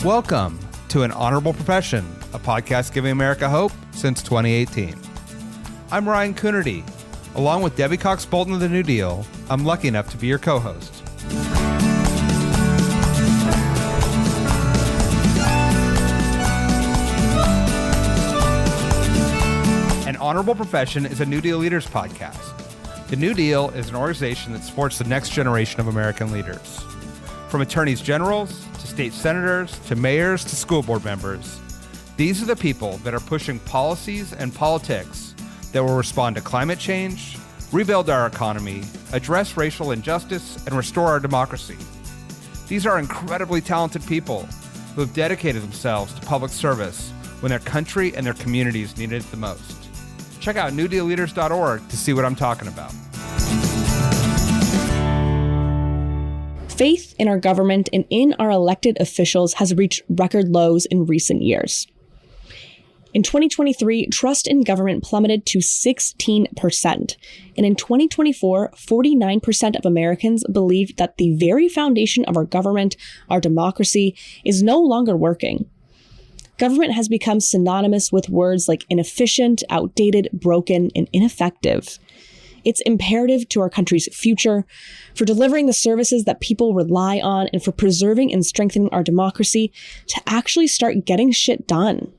Welcome to An Honorable Profession, a podcast giving America hope since 2018. I'm Ryan Coonerty. Along with Debbie Cox Bultan of the New Deal, I'm lucky enough to be your co-host. An Honorable Profession is a New Deal Leaders podcast. The New Deal is an organization that supports the next generation of American leaders. From attorneys generals to state senators to mayors to school board members, these are the people that are pushing policies and politics that will respond to climate change, rebuild our economy, address racial injustice, and restore our democracy. These are incredibly talented people who have dedicated themselves to public service when their country and their communities needed it the most. Check out newdealleaders.org to see what I'm talking about. Faith in our government and in our elected officials has reached record lows in recent years. In 2023, trust in government plummeted to 16%. And in 2024, 49% of Americans believed that the very foundation of our government, our democracy, is no longer working. Government has become synonymous with words like inefficient, outdated, broken, and ineffective. It's imperative to our country's future, for delivering the services that people rely on, and for preserving and strengthening our democracy to actually start getting shit done.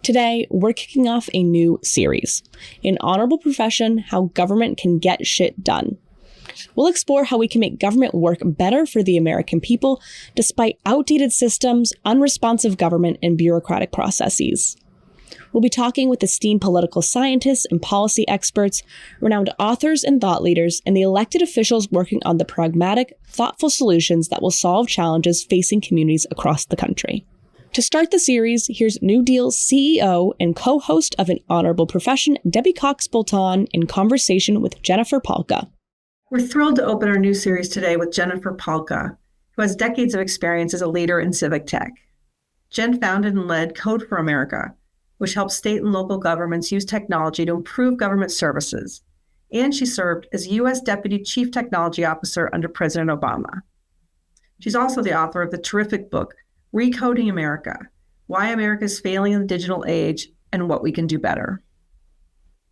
Today, we're kicking off a new series, An Honorable Profession, How Government Can Get Shit Done. We'll explore how we can make government work better for the American people, despite outdated systems, unresponsive government, and bureaucratic processes. We'll be talking with esteemed political scientists and policy experts, renowned authors and thought leaders, and the elected officials working on the pragmatic, thoughtful solutions that will solve challenges facing communities across the country. To start the series, here's New Deal's CEO and co-host of An Honorable Profession, Debbie Cox Bultan, in conversation with Jennifer Pahlka. We're thrilled to open our new series today with Jennifer Pahlka, who has decades of experience as a leader in civic tech. Jen founded and led Code for America, which helps state and local governments use technology to improve government services. And she served as U.S. Deputy Chief Technology Officer under President Obama. She's also the author of the terrific book, Recoding America, Why America is Failing in the Digital Age and What We Can Do Better.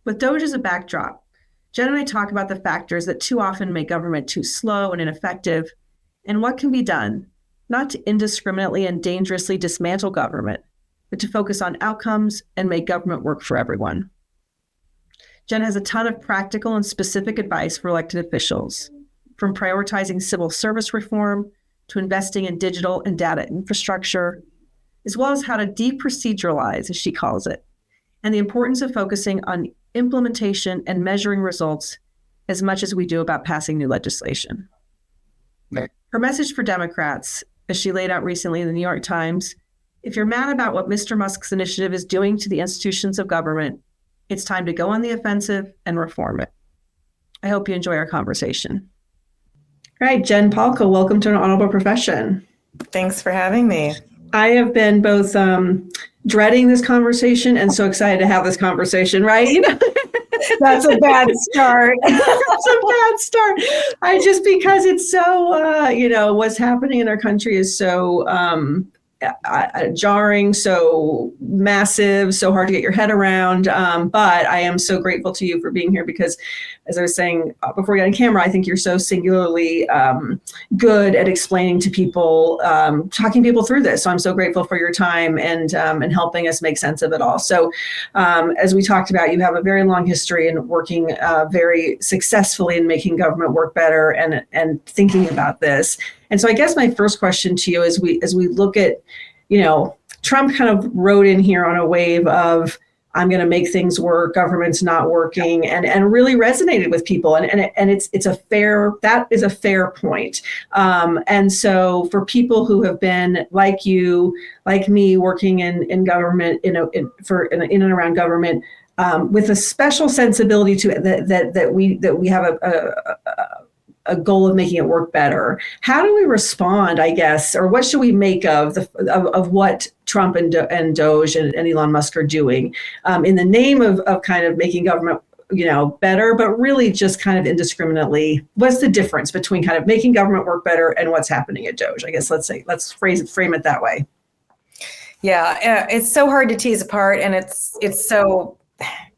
With DOGE as a backdrop, Jen and I talk about the factors that too often make government too slow and ineffective, and what can be done, not to indiscriminately and dangerously dismantle government, but to focus on outcomes and make government work for everyone. Jen has a ton of practical and specific advice for elected officials, from prioritizing civil service reform to investing in digital and data infrastructure, as well as how to deproceduralize, as she calls it, and the importance of focusing on implementation and measuring results as much as we do about passing new legislation. Her message for Democrats, as she laid out recently in the New York Times, if you're mad about what Mr. Musk's initiative is doing to the institutions of government, it's time to go on the offensive and reform it. I hope you enjoy our conversation. All right, Jen Pahlka, welcome to An Honorable Profession. Thanks for having me. I have been both dreading this conversation and so excited to have this conversation, right? That's a bad start. That's a bad start. Because it's so, what's happening in our country is so jarring, so massive, so hard to get your head around. But I am so grateful to you for being here because, as I was saying before we got on camera, I think you're so singularly good at explaining to people, talking people through this. So I'm so grateful for your time and helping us make sense of it all. So as we talked about, you have a very long history in working very successfully in making government work better and thinking about this. And so I guess my first question to you as we look at, Trump kind of rode in here on a wave of, I'm going to make things work, government's not working, and really resonated with people. And that is a fair point. And so for people who have been like you, like me, working in government, in and around government, with a special sensibility to it, that we have a goal of making it work better. How do we respond, I guess, or what should we make of what Trump and DOGE and Elon Musk are doing in the name of kind of making government better, but really just kind of indiscriminately? What's the difference between kind of making government work better and what's happening at DOGE? I guess let's frame it that way. Yeah, it's so hard to tease apart, and it's so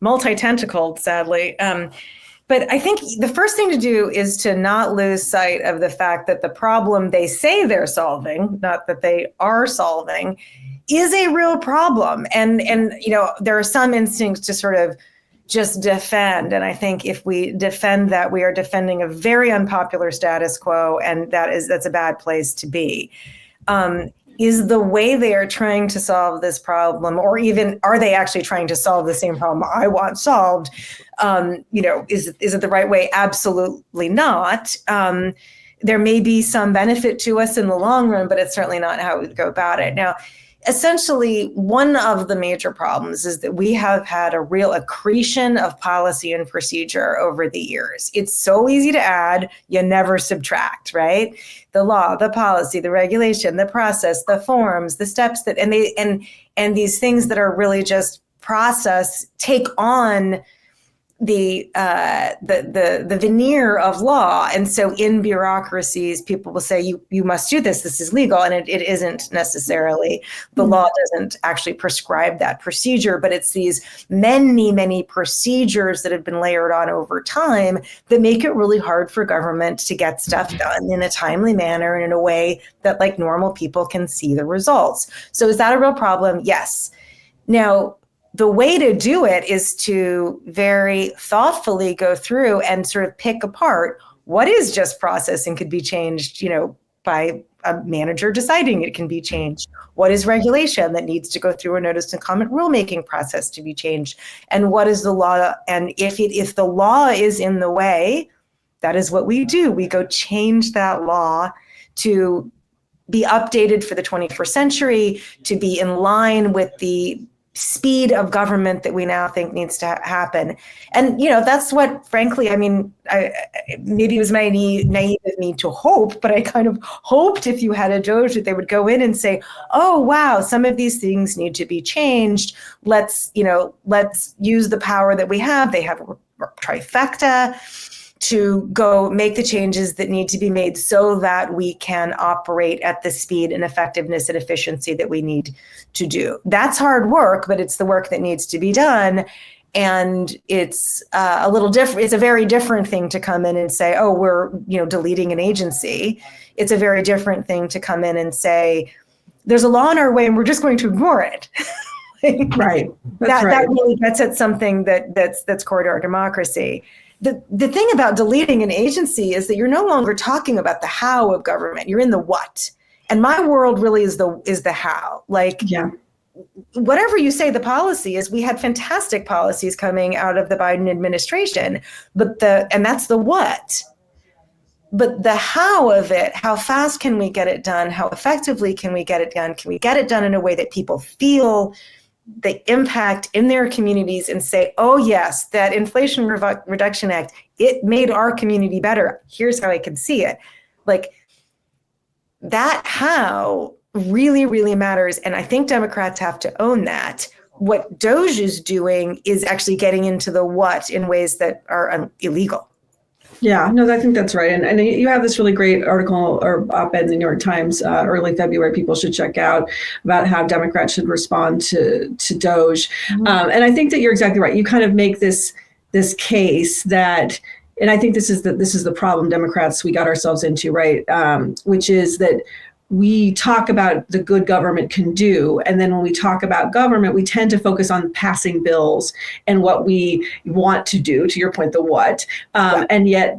multi-tentacled, sadly. But I think the first thing to do is to not lose sight of the fact that the problem they say they're solving, not that they are solving, is a real problem. And there are some instincts to sort of just defend. And I think if we defend that, we are defending a very unpopular status quo, and that's a bad place to be. Is the way they are trying to solve this problem, or even are they actually trying to solve the same problem I want solved? Is it the right way? Absolutely not. There may be some benefit to us in the long run, but it's certainly not how we go about it. Now, essentially, one of the major problems is that we have had a real accretion of policy and procedure over the years. It's so easy to add, you never subtract, right? The law, the policy, the regulation, the process, the forms, the steps that, and these things that are really just process take on the veneer of law. And so in bureaucracies, people will say, you must do this. This is legal. And it isn't necessarily. The law doesn't actually prescribe that procedure, but it's these many, many procedures that have been layered on over time that make it really hard for government to get stuff done in a timely manner and in a way that like normal people can see the results. So is that a real problem? Yes. Now, the way to do it is to very thoughtfully go through and sort of pick apart what is just process and could be changed, by a manager deciding it can be changed. What is regulation that needs to go through a notice and comment rulemaking process to be changed? And what is the law? And if the law is in the way, that is what we do. We go change that law to be updated for the 21st century, to be in line with the speed of government that we now think needs to happen. And, that's what, frankly, maybe it was naive of me to hope, but I kind of hoped if you had a DOGE that they would go in and say, oh, wow, some of these things need to be changed. Let's use the power that we have. They have a trifecta to go make the changes that need to be made so that we can operate at the speed and effectiveness and efficiency that we need to do. That's hard work, but it's the work that needs to be done. And it's a little different. It's a very different thing to come in and say, oh, we're, deleting an agency. It's a very different thing to come in and say, there's a law in our way and we're just going to ignore it. Right. That really gets at something that's core to our democracy. The thing about deleting an agency is that you're no longer talking about the how of government. You're in the what. And my world really is the how. Whatever you say the policy is, we had fantastic policies coming out of the Biden administration, and that's the what. But the how of it, how fast can we get it done? How effectively can we get it done? Can we get it done in a way that people feel the impact in their communities and say, oh yes, that Inflation Reduction Act, it made our community better. Here's how I can see it. That how really, really matters. And I think Democrats have to own that. What DOGE is doing is actually getting into the what in ways that are illegal. Yeah, no, I think that's right. And you have this really great article or op-ed in the New York Times early February people should check out about how Democrats should respond to DOGE. Mm-hmm. And I think that you're exactly right. You kind of make this case that, and I think this is the problem Democrats we got ourselves into, right? Which is that we talk about the good government can do. And then when we talk about government, we tend to focus on passing bills and what we want to do, to your point, the what. And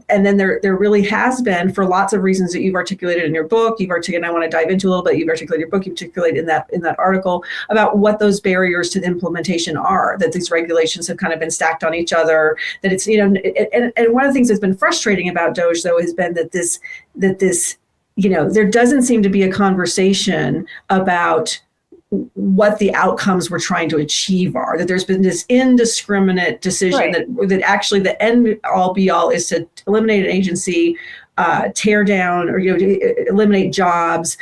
then there really has been, for lots of reasons that you've articulated in your book, and I want to dive into a little bit, you've articulated your book, you've articulated in that article about what those barriers to the implementation are, that these regulations have kind of been stacked on each other, that it's, and one of the things that's been frustrating about DOGE, though, has been that this there doesn't seem to be a conversation about what the outcomes we're trying to achieve are, that there's been this indiscriminate decision that actually the end all be all is to eliminate an agency, tear down or eliminate jobs,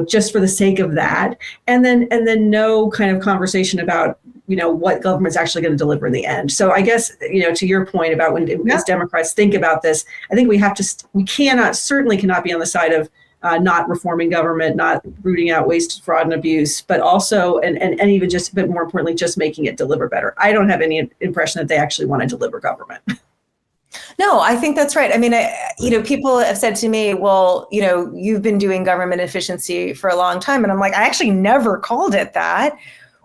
just for the sake of that, and then no kind of conversation about what government's actually going to deliver in the end. So I guess to your point about as Democrats think about this, I think we certainly cannot be on the side of not reforming government, not rooting out waste, fraud, and abuse, but also, and even just, but more importantly, just making it deliver better. I don't have any impression that they actually want to deliver government. No, I think that's right. I mean, people have said to me, well, you've been doing government efficiency for a long time. And I'm like, I actually never called it that.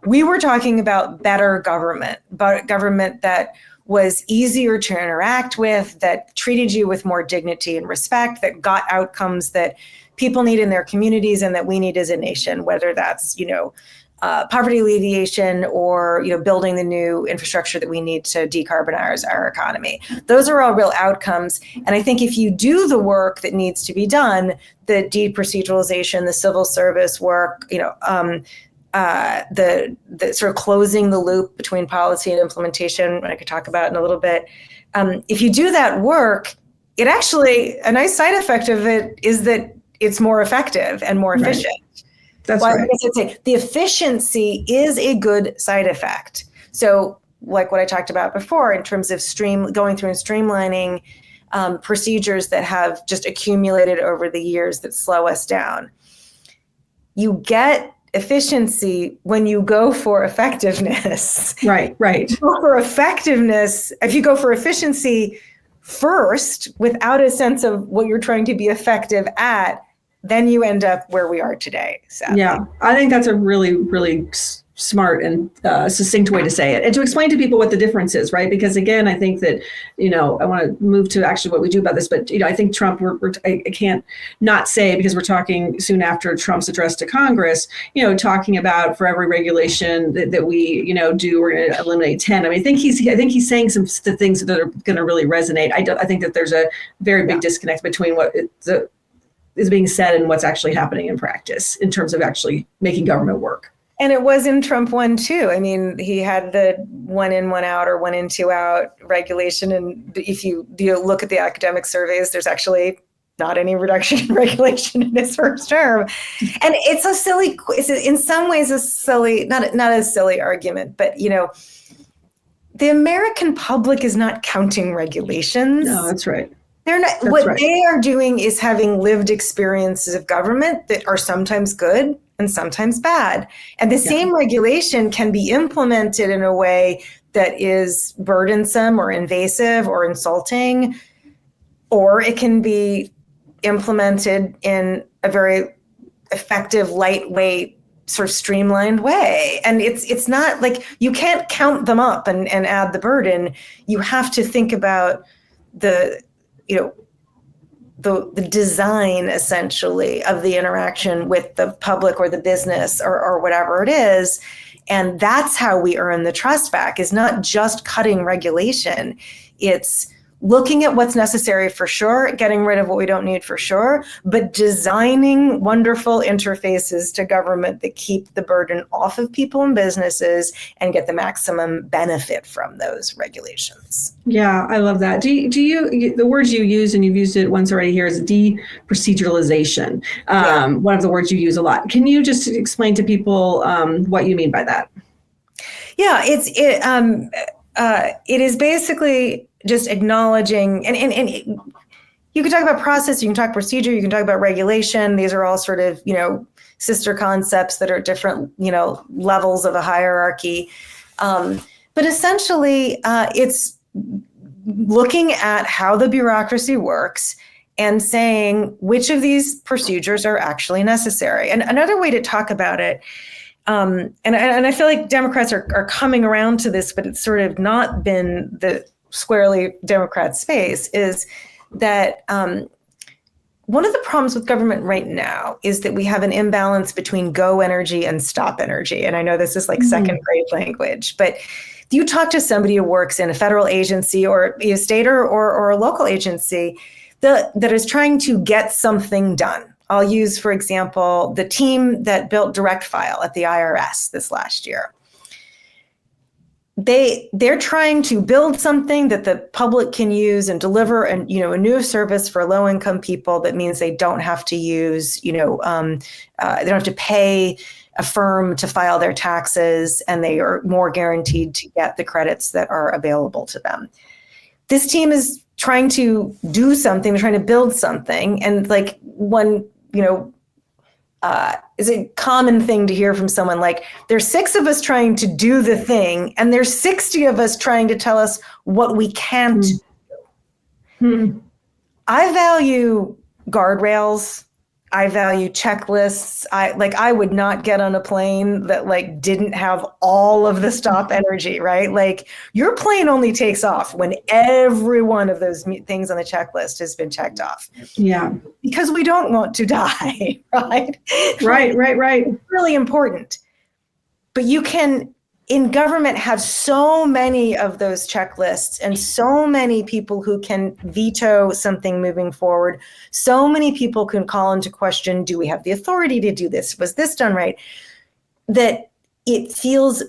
We were talking about better government, but government that was easier to interact with, that treated you with more dignity and respect, that got outcomes that people need in their communities and that we need as a nation, whether that's, poverty alleviation or, building the new infrastructure that we need to decarbonize our economy. Those are all real outcomes. And I think if you do the work that needs to be done, the deproceduralization, the civil service work, the sort of closing the loop between policy and implementation, I could talk about in a little bit. If you do that work, it actually, a nice side effect of it is that it's more effective and more efficient. Right. That's right. I guess I'd say the efficiency is a good side effect. So like what I talked about before in terms of going through and streamlining procedures that have just accumulated over the years that slow us down. You get efficiency when you go for effectiveness. Right. If you go for efficiency first without a sense of what you're trying to be effective at, then you end up where we are today. Sadly. Yeah, I think that's a really, really smart and succinct way to say it, and to explain to people what the difference is, right? Because again, I think that, I want to move to actually what we do about this, but, I think Trump, I can't not say, because we're talking soon after Trump's address to Congress, talking about for every regulation that we, do, we're going to eliminate 10. I think he's saying some things that are going to really resonate. I think that there's a very big disconnect between what is being said and what's actually happening in practice in terms of actually making government work. And it was in Trump 1 too. I mean, he had the 1 in, 1 out or 1 in, 2 out regulation. And if you look at the academic surveys, there's actually not any reduction in regulation in his first term. And it's in some ways a silly, not a silly argument, but the American public is not counting regulations. No, that's right. They're not. They are doing is having lived experiences of government that are sometimes good and sometimes bad. And the same regulation can be implemented in a way that is burdensome or invasive or insulting, or it can be implemented in a very effective, lightweight, sort of streamlined way. And it's not like you can't count them up and add the burden. You have to think about the design essentially of the interaction with the public or the business or whatever it is. And that's how we earn the trust back, is not just cutting regulation. It's looking at what's necessary for sure, getting rid of what we don't need for sure, but designing wonderful interfaces to government that keep the burden off of people and businesses and get the maximum benefit from those regulations. Yeah, I love that. Do you the words you use, and you've used it once already here, is deproceduralization. One of the words you use a lot. Can you just explain to people what you mean by that? Yeah, it is basically just acknowledging, and you can talk about process, you can talk procedure, you can talk about regulation. These are all sort of, sister concepts that are different, levels of a hierarchy. But essentially, it's looking at how the bureaucracy works and saying which of these procedures are actually necessary. And another way to talk about it, and I feel like Democrats are coming around to this, but it's sort of not been the squarely Democrat space, is that one of the problems with government right now is that we have an imbalance between go energy and stop energy. And I know this is like second grade language, but if you talk to somebody who works in a federal agency or a state or a local agency that is trying to get something done. I'll use, for example, the team that built Direct File at the IRS this last year. They're trying to build something that the public can use and deliver a new service for low-income people. That means they don't have to use, they don't have to pay a firm to file their taxes, and they are more guaranteed to get the credits that are available to them. This team is trying to do something, they're trying to build something. And like one is a common thing to hear from someone like, there's 6 of us trying to do the thing, and there's 60 of us trying to tell us what we can't do. I value guardrails. I value checklists. I would not get on a plane that like didn't have all of the stop energy, right? Like your plane only takes off when every one of those things on the checklist has been checked off. Yeah. Because we don't want to die, right? Right. It's really important. But you can, in government, have so many of those checklists and so many people who can veto something moving forward. So many people can call into question, do we have the authority to do this? Was this done right? That it feels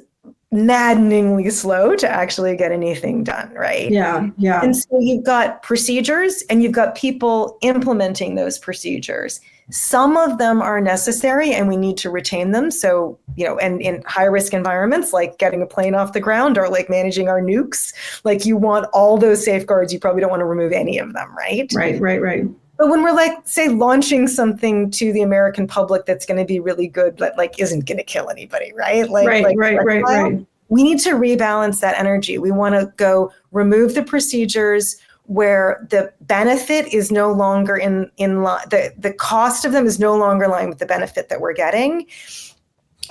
maddeningly slow to actually get anything done, right? Yeah. And so you've got procedures and you've got people implementing those procedures. Some of them are necessary and we need to retain them. So, and in high risk environments, like getting a plane off the ground or like managing our nukes, like you want all those safeguards. You probably don't want to remove any of them, right? Right. But when we're like, say, launching something to the American public that's going to be really good, but like isn't going to kill anybody, right? Right. We need to rebalance that energy. We want to go remove the procedures where the benefit is no longer in line, the cost of them is no longer in line with the benefit that we're getting,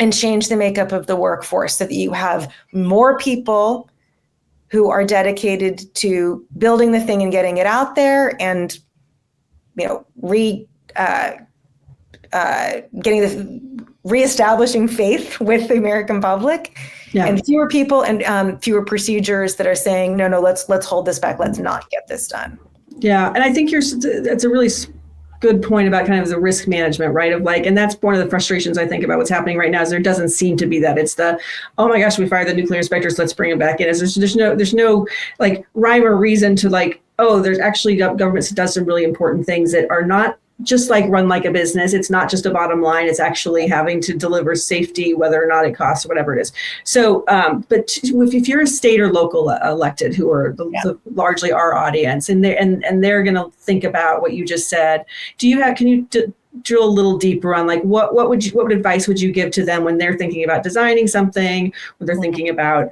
and change the makeup of the workforce so that you have more people who are dedicated to building the thing and getting it out there and, reestablishing faith with the American public. Yeah. And fewer people and fewer procedures that are saying, no, let's hold this back. Let's not get this done. Yeah. And I think that's a really good point about kind of the risk management, right? Of like, and that's one of the frustrations I think about what's happening right now is there doesn't seem to be that. It's the, oh my gosh, we fired the nuclear inspectors, let's bring them back in. There's no like rhyme or reason to like, oh, there's actually governments that does some really important things that are not just like run like a business. It's not just a bottom line. It's actually having to deliver safety, whether or not it costs or whatever it is. So, but if you're a state or local elected, who are largely our audience, and they're going to think about what you just said, can you drill a little deeper on like what advice would you give to them when they're thinking about designing something, when they're thinking about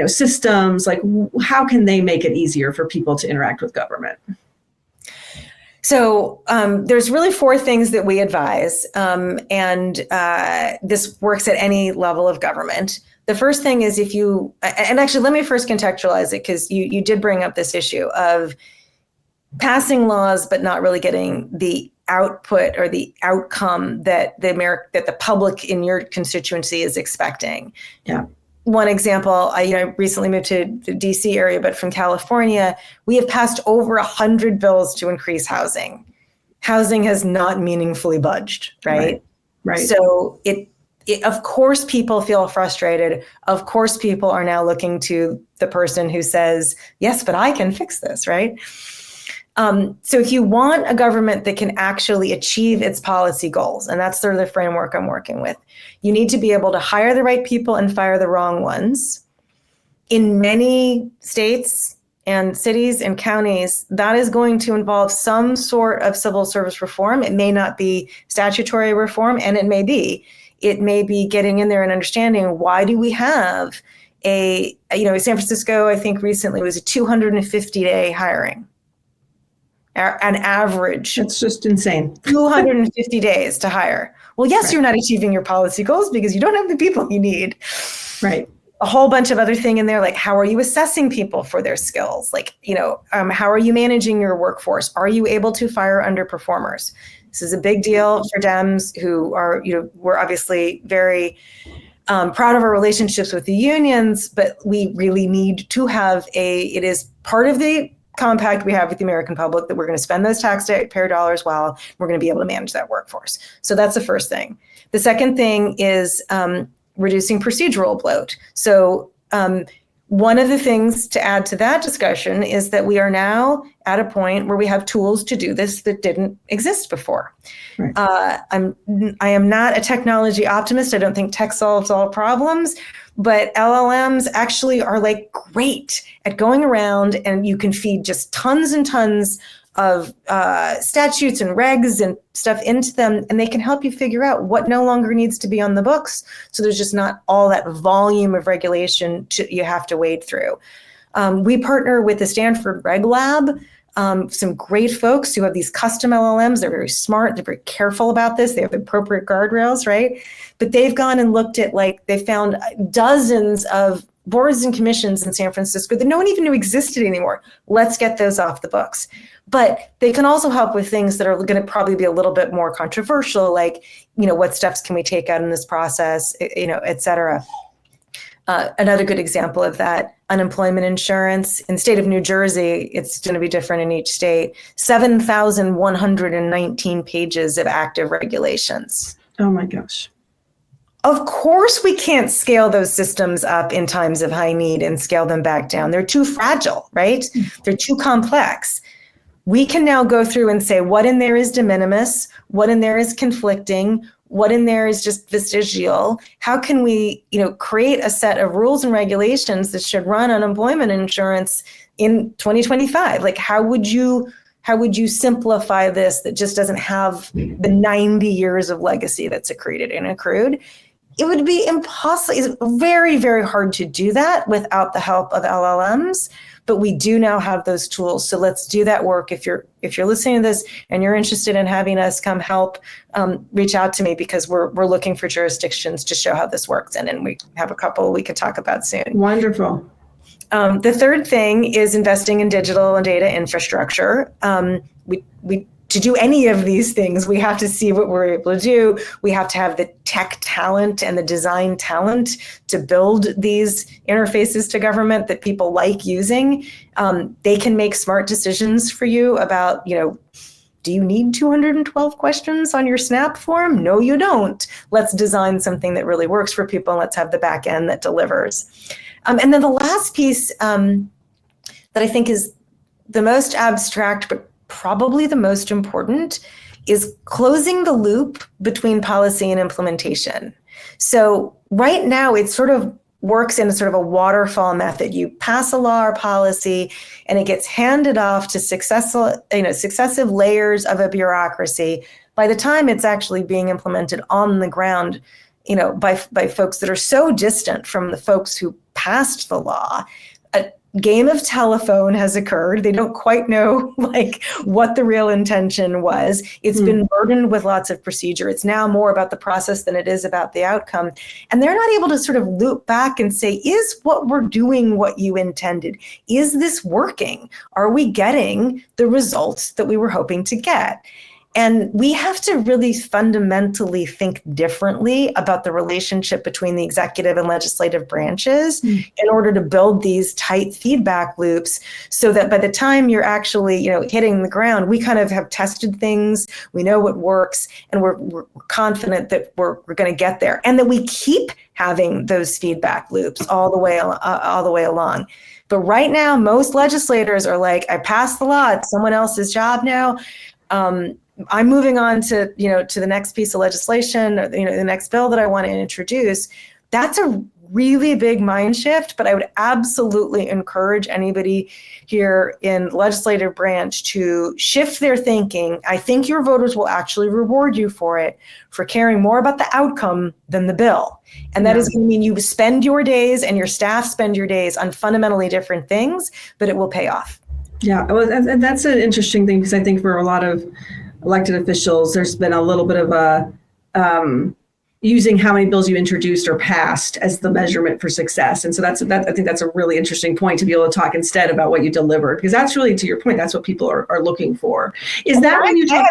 systems, like how can they make it easier for people to interact with government? So there's really 4 things that we advise, and this works at any level of government. The first thing is and actually let me first contextualize it, because you did bring up this issue of passing laws but not really getting the output or the outcome that the public in your constituency is expecting. Yeah. One example, I recently moved to the DC area, but from California, we have passed over 100 bills to increase housing. Housing has not meaningfully budged, right? Right. So it of course people feel frustrated. Of course people are now looking to the person who says, yes, but I can fix this, right? So if you want a government that can actually achieve its policy goals, and that's sort of the framework I'm working with, you need to be able to hire the right people and fire the wrong ones. In many states and cities and counties, that is going to involve some sort of civil service reform. It may not be statutory reform, and it may be getting in there and understanding, why do we have San Francisco, I think recently was a 250-day hiring. An average. It's just insane. 250 days to hire. Well, yes, You're not achieving your policy goals because you don't have the people you need. Right. A whole bunch of other thing in there, like how are you assessing people for their skills? Like, how are you managing your workforce? Are you able to fire underperformers? This is a big deal for Dems who are, we're obviously very proud of our relationships with the unions, but we really need to have it is part of the compact we have with the American public that we're going to spend those taxpayer dollars well. We're going to be able to manage that workforce. So that's the first thing. The second thing is reducing procedural bloat. So one of the things to add to that discussion is that we are now at a point where we have tools to do this that didn't exist before. Right. I am not a technology optimist. I don't think tech solves all problems. But LLMs actually are like great at going around, and you can feed just tons and tons statutes and regs and stuff into them, and they can help you figure out what no longer needs to be on the books. So there's just not all that volume of regulation you have to wade through. We partner with the Stanford Reg Lab, some great folks who have these custom LLMs. They're very smart. They're very careful about this. They have appropriate guardrails, right? But they've gone and looked at, they found dozens of boards and commissions in San Francisco that no one even knew existed anymore. Let's get those off the books. But they can also help with things that are going to probably be a little bit more controversial, like, what steps can we take out in this process, et cetera. Another good example of that, unemployment insurance. In the state of New Jersey, it's going to be different in each state, 7,119 pages of active regulations. Oh my gosh. Of course, we can't scale those systems up in times of high need and scale them back down. They're too fragile, right? They're too complex. We can now go through and say what in there is de minimis, what in there is conflicting, what in there is just vestigial. How can we, create a set of rules and regulations that should run unemployment insurance in 2025? Like, how would you simplify this that just doesn't have the 90 years of legacy that's accreted and accrued? It would be impossible. It's very, very hard to do that without the help of LLMs, but we do now have those tools. So let's do that work. If you're listening to this and you're interested in having us come help, reach out to me, because we're looking for jurisdictions to show how this works. And then we have a couple we could talk about soon. Wonderful. The third thing is investing in digital and data infrastructure. To do any of these things, we have to see what we're able to do. We have to have the tech talent and the design talent to build these interfaces to government that people like using. They can make smart decisions for you about, do you need 212 questions on your SNAP form? No, you don't. Let's design something that really works for people, and let's have the back end that delivers. And then the last piece that I think is the most abstract, but probably the most important, is closing the loop between policy and implementation. So right now it sort of works in a sort of a waterfall method. You pass a law or policy and it gets handed off to successive layers of a bureaucracy. By the time it's actually being implemented on the ground, by folks that are so distant from the folks who passed the law, a game of telephone has occurred. They don't quite know what the real intention was. It's been burdened with lots of procedure. It's now more about the process than it is about the outcome. And they're not able to sort of loop back and say, is what we're doing what you intended? Is this working? Are we getting the results that we were hoping to get? And we have to really fundamentally think differently about the relationship between the executive and legislative branches in order to build these tight feedback loops, so that by the time you're actually, hitting the ground, we kind of have tested things, we know what works, and we're confident that we're going to get there, and that we keep having those feedback loops all the way along. But right now, most legislators are like, I passed the law, it's someone else's job now. I'm moving on to the next piece of legislation, or, the next bill that I want to introduce. That's a really big mind shift, but I would absolutely encourage anybody here in the legislative branch to shift their thinking. I think your voters will actually reward you for it, for caring more about the outcome than the bill. And that is going to mean you spend your days and your staff spend your days on fundamentally different things, but it will pay off. Yeah, well, and that's an interesting thing, because I think for a lot of elected officials, there's been a little bit of a using how many bills you introduced or passed as the measurement for success. And so I think that's a really interesting point, to be able to talk instead about what you delivered, because that's really, to your point, that's what people are looking for. Is that when you talk?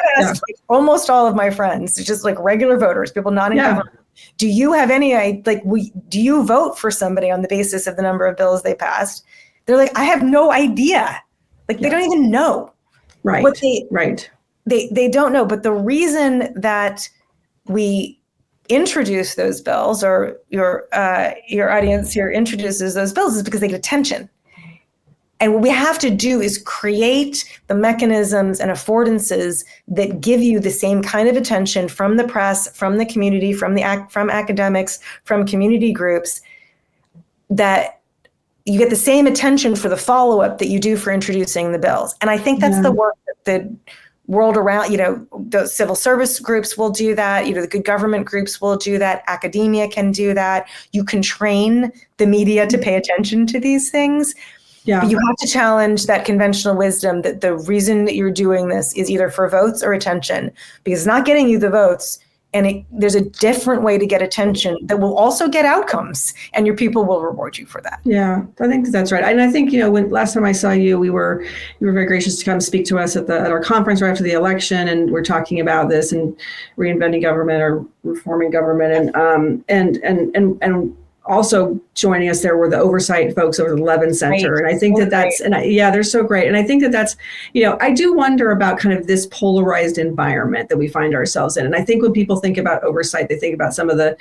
Almost all of my friends, just regular voters, people not in government. Do you have any, do you vote for somebody on the basis of the number of bills they passed? They're like, I have no idea. They don't even know. Right. They don't know. But the reason that we introduce those bills, or your audience here introduces those bills, is because they get attention. And what we have to do is create the mechanisms and affordances that give you the same kind of attention from the press, from the community, from academics, from community groups, that you get the same attention for the follow-up that you do for introducing the bills. And I think that's the work that the world around, the civil service groups will do that. The good government groups will do that. Academia can do that. You can train the media to pay attention to these things. Yeah. But you have to challenge that conventional wisdom that the reason that you're doing this is either for votes or attention, because it's not getting you the votes. And there's a different way to get attention that will also get outcomes, and your people will reward you for that. Yeah, I think that's right. And I think, when last time I saw you, you were very gracious to come speak to us at our conference right after the election, and we're talking about this and reinventing government or reforming government, and also joining us there were the oversight folks over the Levin Center. Right. And I think they're so great. And I think that's, I do wonder about kind of this polarized environment that we find ourselves in. And I think when people think about oversight, they think about some of the,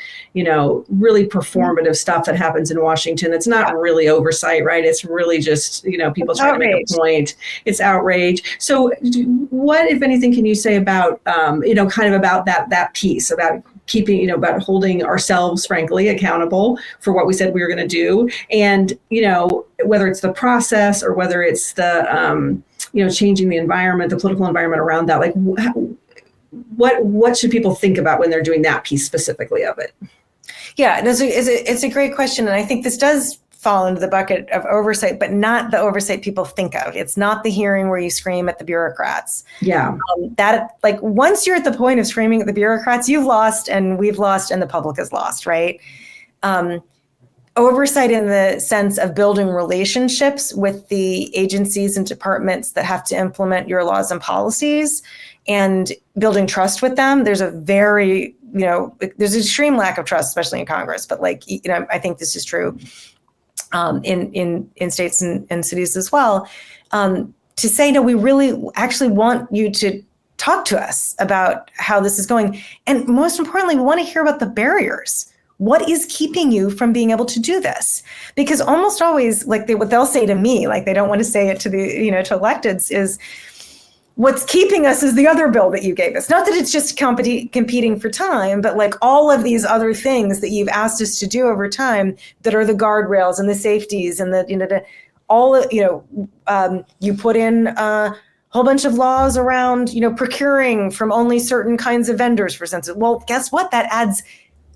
really performative stuff that happens in Washington. It's not really oversight, right? It's really just, people trying to make a point. It's outrage. So what, if anything, can you say about, kind of about that piece, about keeping, about holding ourselves, frankly, accountable for what we said we were going to do. And, whether it's the process or whether it's the, changing the environment, the political environment around that, like what should people think about when they're doing that piece specifically of it? Yeah, it's a great question. And I think this does fall into the bucket of oversight, but not the oversight people think of. It's not the hearing where you scream at the bureaucrats. Yeah. Once you're at the point of screaming at the bureaucrats, you've lost and we've lost and the public has lost, right? Oversight in the sense of building relationships with the agencies and departments that have to implement your laws and policies and building trust with them. There's a very, there's an extreme lack of trust, especially in Congress, but I think this is true in states and cities as well, to say, no, we really actually want you to talk to us about how this is going. And most importantly, we want to hear about the barriers. What is keeping you from being able to do this? Because almost always, what they'll say to me, they don't want to say it to the, to electeds, is what's keeping us is the other bill that you gave us. Not that it's just competing for time, but all of these other things that you've asked us to do over time that are the guardrails and the safeties and you put in a whole bunch of laws around, procuring from only certain kinds of vendors, for instance. Well, guess what? That adds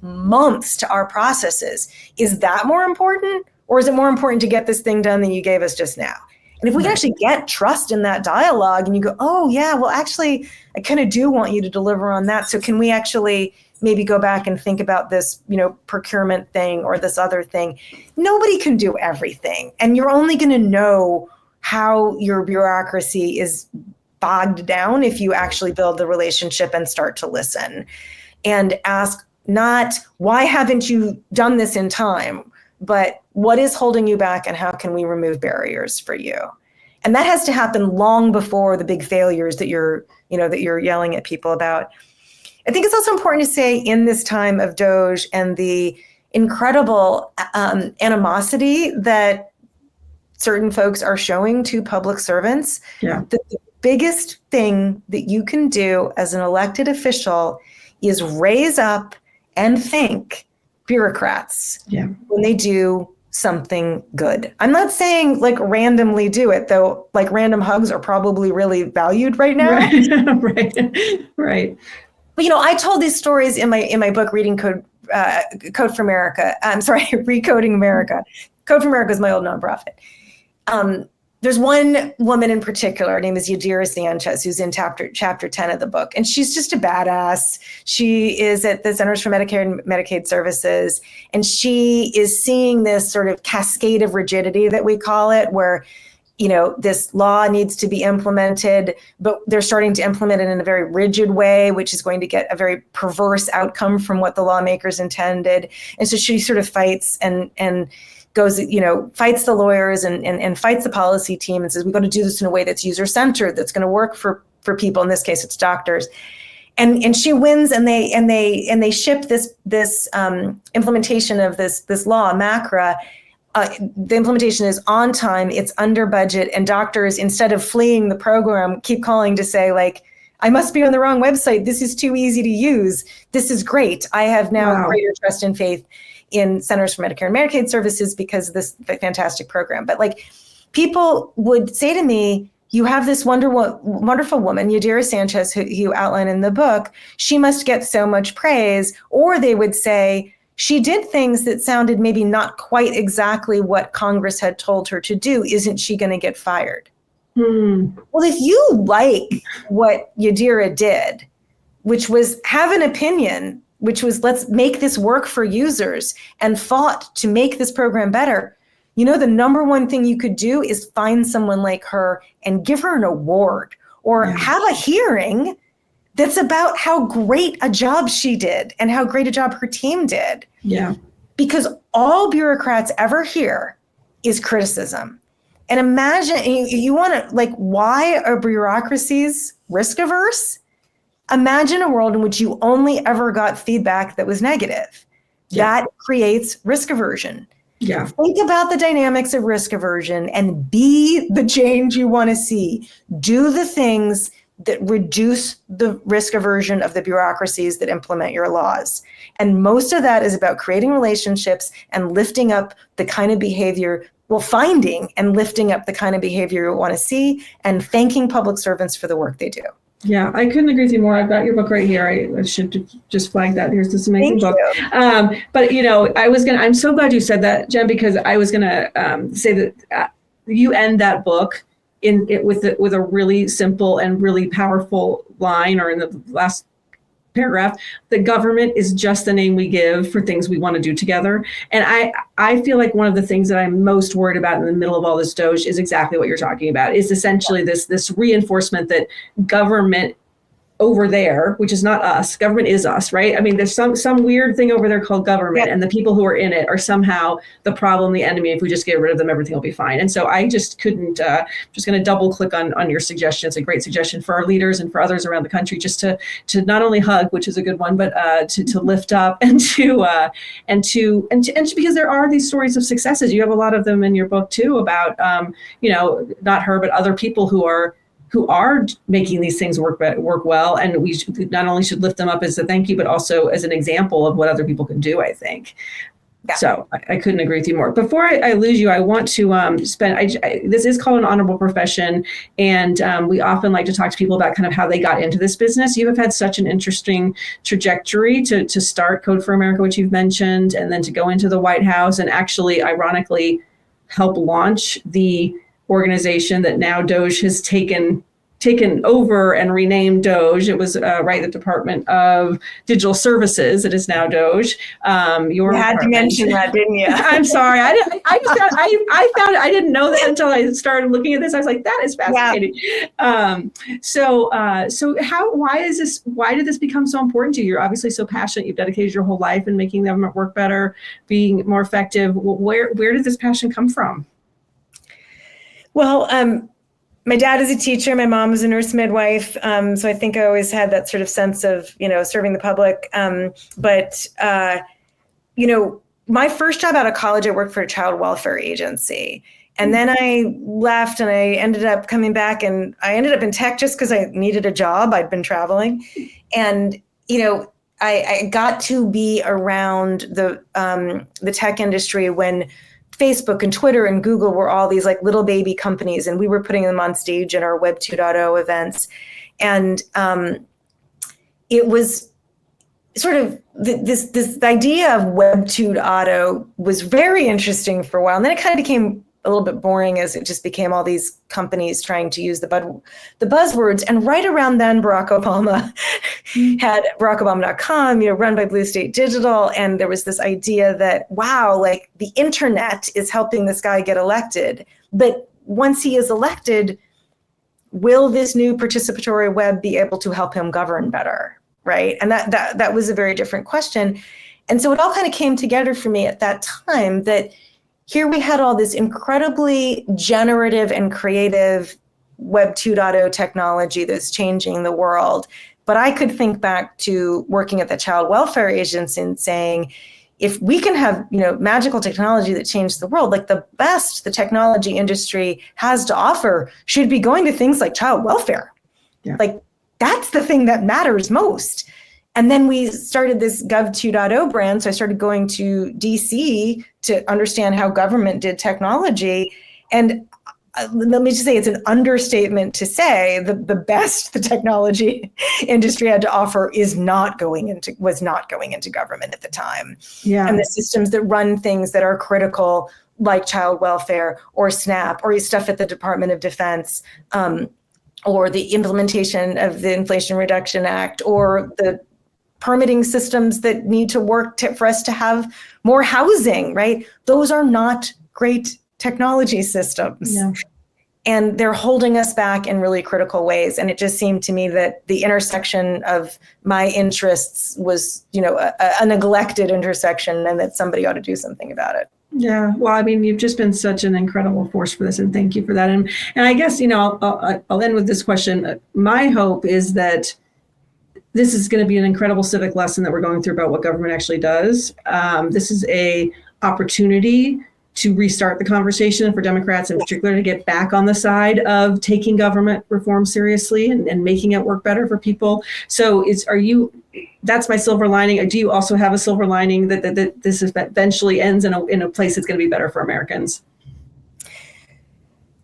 months to our processes. Is that more important? Or is it more important to get this thing done than you gave us just now? And if we can actually get trust in that dialogue and you go, oh yeah, well actually, I kind of do want you to deliver on that. So can we actually maybe go back and think about this, procurement thing or this other thing? Nobody can do everything. And you're only going to know how your bureaucracy is bogged down if you actually build the relationship and start to listen and ask not, why haven't you done this in time? But what is holding you back and how can we remove barriers for you? And that has to happen long before the big failures that you're yelling at people about. I think it's also important to say in this time of DOGE and the incredible animosity that certain folks are showing to public servants, that the biggest thing that you can do as an elected official is raise up and thank bureaucrats when they do something good. I'm not saying randomly do it, though. Random hugs are probably really valued right now. Right. But I told these stories in my book, Code for America. Recoding America. Code for America is my old nonprofit. There's one woman in particular, her name is Yadira Sanchez, who's in chapter 10 of the book. And she's just a badass. She is at the Centers for Medicare and Medicaid Services. And she is seeing this sort of cascade of rigidity that we call it, where, this law needs to be implemented, but they're starting to implement it in a very rigid way, which is going to get a very perverse outcome from what the lawmakers intended. And so she sort of fights and goes, fights the lawyers and fights the policy team and says, we've got to do this in a way that's user-centered, that's going to work for people. In this case, it's doctors. And she wins, and they ship this implementation of this law, MACRA. The implementation is on time, it's under budget, and doctors, instead of fleeing the program, keep calling to say, I must be on the wrong website. This is too easy to use. This is great. I have now greater trust and faith in Centers for Medicare and Medicaid Services because of this fantastic program. But people would say to me, you have this wonderful woman, Yadira Sanchez, who you outline in the book. She must get so much praise. Or they would say, she did things that sounded maybe not quite exactly what Congress had told her to do. Isn't she going to get fired? Well, if you like what Yadira did, which was have an opinion, which was let's make this work for users, and fought to make this program better, the number one thing you could do is find someone like her and give her an award or have a hearing that's about how great a job she did and how great a job her team did. Yeah. Because all bureaucrats ever hear is criticism. And imagine, you want to, why are bureaucracies risk averse? Imagine a world in which you only ever got feedback that was negative. Yeah. That creates risk aversion. Yeah. Think about the dynamics of risk aversion and be the change you want to see. Do the things that reduce the risk aversion of the bureaucracies that implement your laws. And most of that is about creating relationships and lifting up the kind of behavior, finding and lifting up the kind of behavior you want to see, and thanking public servants for the work they do. Yeah, I couldn't agree with you more. I've got your book right here. I should just flag that. Here's this amazing book. But I'm so glad you said that, Jen, because I was gonna say that you end that book with a really simple and really powerful line, or in the last paragraph, the government is just the name we give for things we want to do together. And I feel like one of the things that I'm most worried about in the middle of all this DOGE is exactly what you're talking about, is essentially this reinforcement that government over there, which is not us, government is us, right? I mean, there's some weird thing over there called government, and the people who are in it are somehow the problem, the enemy. If we just get rid of them, everything will be fine. And so I just couldn't, just going to double click on your suggestion. It's a great suggestion for our leaders and for others around the country, just to not only hug, which is a good one, but to lift up and to because there are these stories of successes. You have a lot of them in your book too, about not her, but other people who are making these things work well. And we not only should lift them up as a thank you, but also as an example of what other people can do, I think. Yeah. So I couldn't agree with you more. Before I lose you, I want to this is called an honorable profession. And we often like to talk to people about kind of how they got into this business. You have had such an interesting trajectory to start Code for America, which you've mentioned, and then to go into the White House and actually, ironically, help launch the organization that now DOGE has taken over and renamed DOGE. It was the Department of Digital Services. It is now DOGE. You had to mention that, didn't you? I'm sorry. I found it. I didn't know that until I started looking at this. I was like, that is fascinating. Yeah. So why did this become so important to you? You're obviously so passionate. You've dedicated your whole life in making government work better, being more effective. Where did this passion come from? Well, my dad is a teacher. My mom was a nurse midwife. So I think I always had that sort of sense of, serving the public. But my first job out of college, I worked for a child welfare agency. And then I left and I ended up coming back, and I ended up in tech just because I needed a job. I'd been traveling. And, I got to be around the tech industry when Facebook and Twitter and Google were all these little baby companies, and we were putting them on stage at our Web 2.0 events. And it was sort of this idea of Web 2.0 was very interesting for a while. And then it kind of became a little bit boring as it just became all these companies trying to use the buzzwords. And right around then, Barack Obama had BarackObama.com, run by Blue State Digital. And there was this idea that, wow, the internet is helping this guy get elected. But once he is elected, will this new participatory web be able to help him govern better? Right. And that was a very different question. And so it all kind of came together for me at that time that here we had all this incredibly generative and creative Web 2.0 technology that's changing the world. But I could think back to working at the child welfare agency and saying, if we can have, magical technology that changed the world, the best the technology industry has to offer should be going to things like child welfare. Yeah. That's the thing that matters most. And then we started this Gov 2.0 brand. So I started going to DC to understand how government did technology. And let me just say it's an understatement to say the best the technology industry had to offer was not going into government at the time. Yeah. And the systems that run things that are critical, like child welfare or SNAP or stuff at the Department of Defense, or the implementation of the Inflation Reduction Act, or the permitting systems that need to work for us to have more housing, right? Those are not great technology systems. Yeah. And they're holding us back in really critical ways. And it just seemed to me that the intersection of my interests was, a neglected intersection, and that somebody ought to do something about it. Yeah. Well, I mean, you've just been such an incredible force for this, and thank you for that. And I guess, I'll end with this question. My hope is that this is going to be an incredible civic lesson that we're going through about what government actually does. This is a opportunity to restart the conversation for Democrats in particular, to get back on the side of taking government reform seriously and making it work better for people. So that's my silver lining. Do you also have a silver lining that this eventually ends in a place that's going to be better for Americans?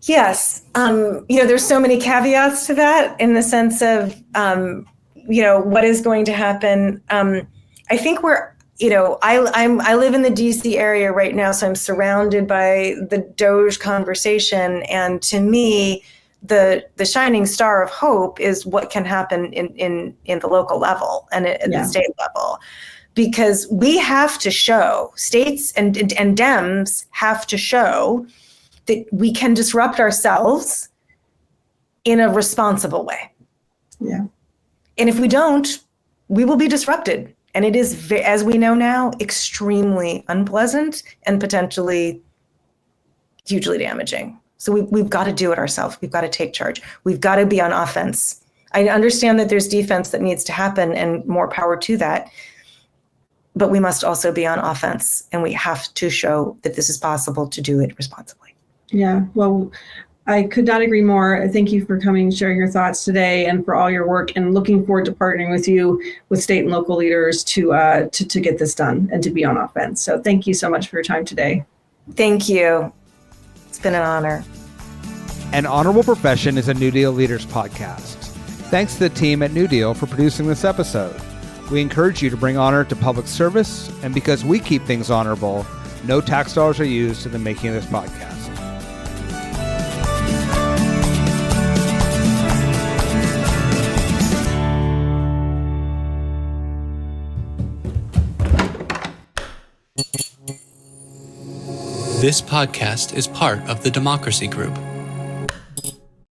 Yes. There's so many caveats to that, in the sense of, what is going to happen. I think I live in the DC area right now, so I'm surrounded by the DOGE conversation. And to me, the shining star of hope is what can happen in the local level and at the state level, because we have to show, states and Dems have to show that we can disrupt ourselves in a responsible way. Yeah. And if we don't, we will be disrupted. And it is, as we know now, extremely unpleasant and potentially hugely damaging. So we've got to do it ourselves. We've got to take charge. We've got to be on offense. I understand that there's defense that needs to happen, and more power to that. But we must also be on offense, and we have to show that this is possible to do it responsibly. Yeah, well, I could not agree more. Thank you for coming and sharing your thoughts today, and for all your work, and looking forward to partnering with you, with state and local leaders to get this done and to be on offense. So thank you so much for your time today. Thank you. It's been an honor. An Honorable Profession is a New Deal Leaders podcast. Thanks to the team at New Deal for producing this episode. We encourage you to bring honor to public service, and because we keep things honorable, no tax dollars are used in the making of this podcast. This podcast is part of the Democracy Group.